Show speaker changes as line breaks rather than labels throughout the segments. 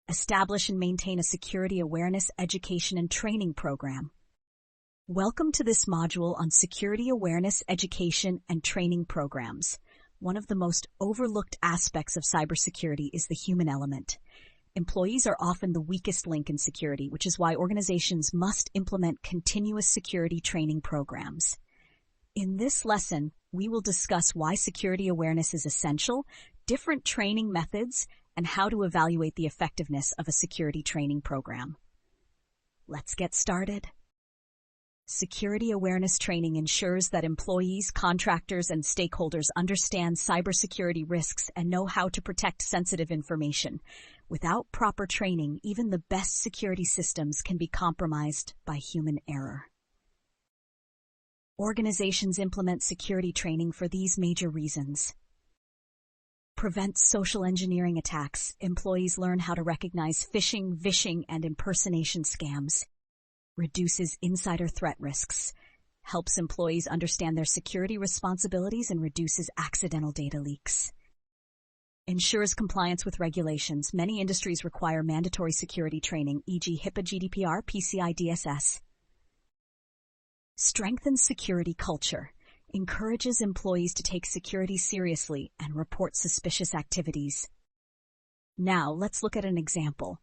establish and maintain a security awareness, education, and training program. Welcome to this module on security awareness, education, and training programs. One of the most overlooked aspects of cybersecurity is the human element. Employees are often the weakest link in security, which is why organizations must implement continuous security training programs. In this lesson, we will discuss why security awareness is essential, different training methods, and how to evaluate the effectiveness of a security training program. Let's get started. Security awareness training ensures that employees, contractors, and stakeholders understand cybersecurity risks and know how to protect sensitive information. Without proper training, even the best security systems can be compromised by human error. Organizations implement security training for these major reasons. Prevents social engineering attacks. Employees learn how to recognize phishing, vishing, and impersonation scams. Reduces insider threat risks. Helps employees understand their security responsibilities and reduces accidental data leaks. Ensures compliance with regulations. Many industries require mandatory security training, e.g. HIPAA, GDPR, PCI DSS. Strengthens security culture. Encourages employees to take security seriously and report suspicious activities. Now, let's look at an example.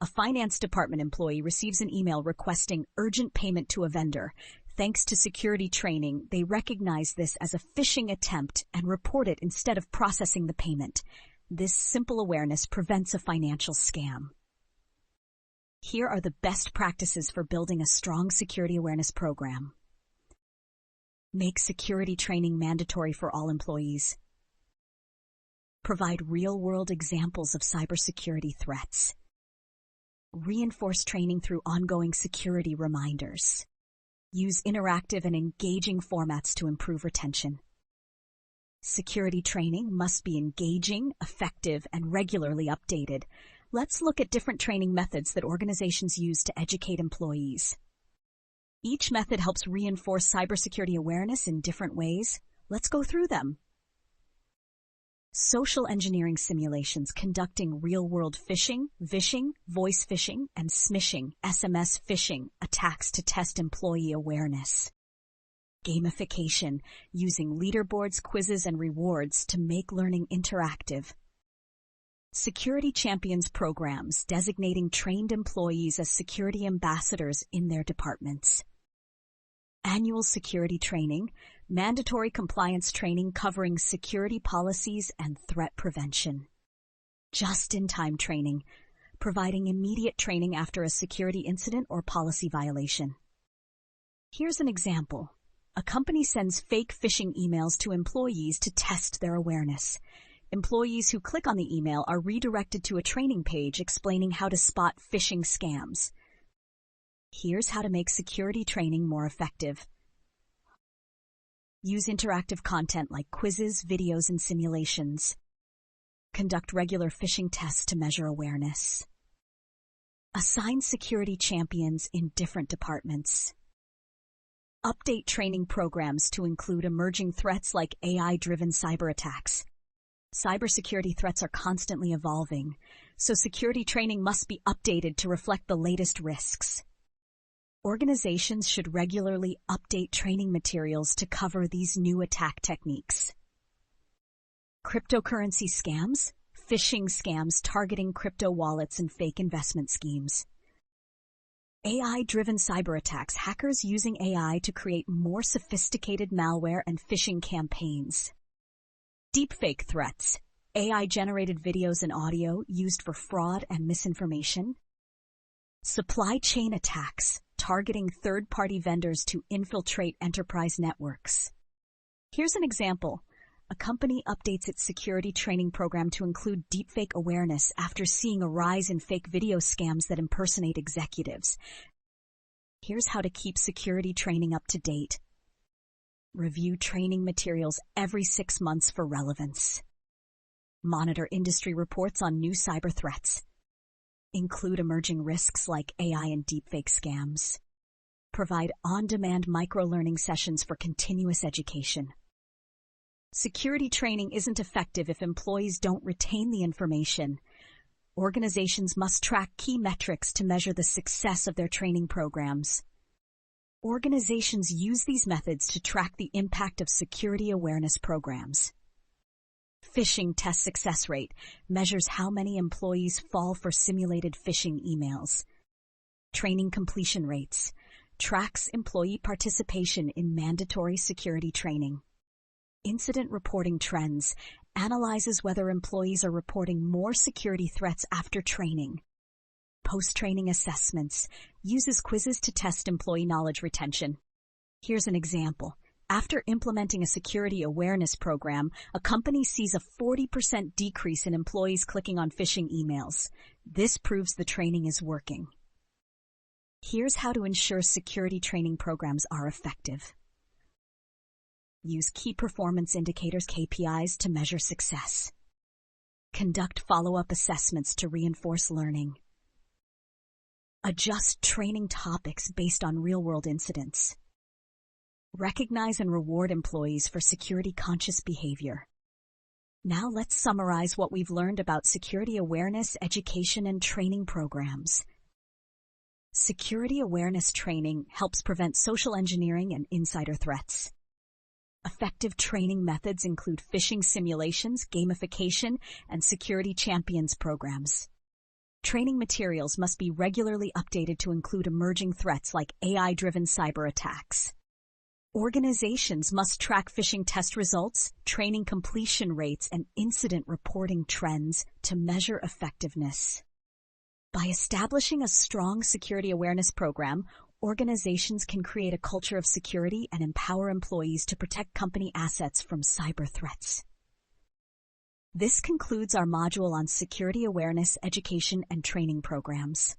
A finance department employee receives an email requesting urgent payment to a vendor. Thanks to security training, they recognize this as a phishing attempt and report it instead of processing the payment. This simple awareness prevents a financial scam. Here are the best practices for building a strong security awareness program. Make security training mandatory for all employees. Provide real-world examples of cybersecurity threats. Reinforce training through ongoing security reminders. Use interactive and engaging formats to improve retention. Security training must be engaging, effective, and regularly updated. Let's look at different training methods that organizations use to educate employees. Each method helps reinforce cybersecurity awareness in different ways. Let's go through them. Social engineering simulations conducting real-world phishing, vishing, voice phishing, and smishing, SMS phishing attacks to test employee awareness. Gamification, using leaderboards, quizzes, and rewards to make learning interactive. Security champions programs designating trained employees as security ambassadors in their departments. Annual security training, mandatory compliance training covering security policies and threat prevention. Just-in-time training, providing immediate training after a security incident or policy violation. Here's an example. A company sends fake phishing emails to employees to test their awareness. Employees who click on the email are redirected to a training page explaining how to spot phishing scams. Here's how to make security training more effective. Use interactive content like quizzes, videos, and simulations. Conduct regular phishing tests to measure awareness. Assign security champions in different departments. Update training programs to include emerging threats like AI-driven cyber attacks. Cybersecurity threats are constantly evolving, so security training must be updated to reflect the latest risks. Organizations should regularly update training materials to cover these new attack techniques. Cryptocurrency scams, phishing scams targeting crypto wallets and fake investment schemes. AI-driven cyber attacks, hackers using AI to create more sophisticated malware and phishing campaigns. Deepfake threats, AI-generated videos and audio used for fraud and misinformation. Supply chain attacks, targeting third-party vendors to infiltrate enterprise networks. Here's an example. A company updates its security training program to include deepfake awareness after seeing a rise in fake video scams that impersonate executives. Here's how to keep security training up to date. Review training materials every 6 months for relevance. Monitor industry reports on new cyber threats. Include emerging risks like AI and deepfake scams. Provide on-demand micro-learning sessions for continuous education. Security training isn't effective if employees don't retain the information. Organizations must track key metrics to measure the success of their training programs. Organizations use these methods to track the impact of security awareness programs. Phishing test success rate measures how many employees fall for simulated phishing emails. Training completion rates tracks employee participation in mandatory security training. Incident reporting trends analyzes whether employees are reporting more security threats after training. Post-training assessments uses quizzes to test employee knowledge retention. Here's an example. After implementing a security awareness program, a company sees a 40% decrease in employees clicking on phishing emails. This proves the training is working. Here's how to ensure security training programs are effective. Use key performance indicators (KPIs) to measure success. Conduct follow-up assessments to reinforce learning. Adjust training topics based on real-world incidents. Recognize and reward employees for security-conscious behavior. Now let's summarize what we've learned about security awareness, education, and training programs. Security awareness training helps prevent social engineering and insider threats. Effective training methods include phishing simulations, gamification, and security champions programs. Training materials must be regularly updated to include emerging threats like AI-driven cyber attacks. Organizations must track phishing test results, training completion rates, and incident reporting trends to measure effectiveness. By establishing a strong security awareness program, organizations can create a culture of security and empower employees to protect company assets from cyber threats. This concludes our module on security awareness, education, and training programs.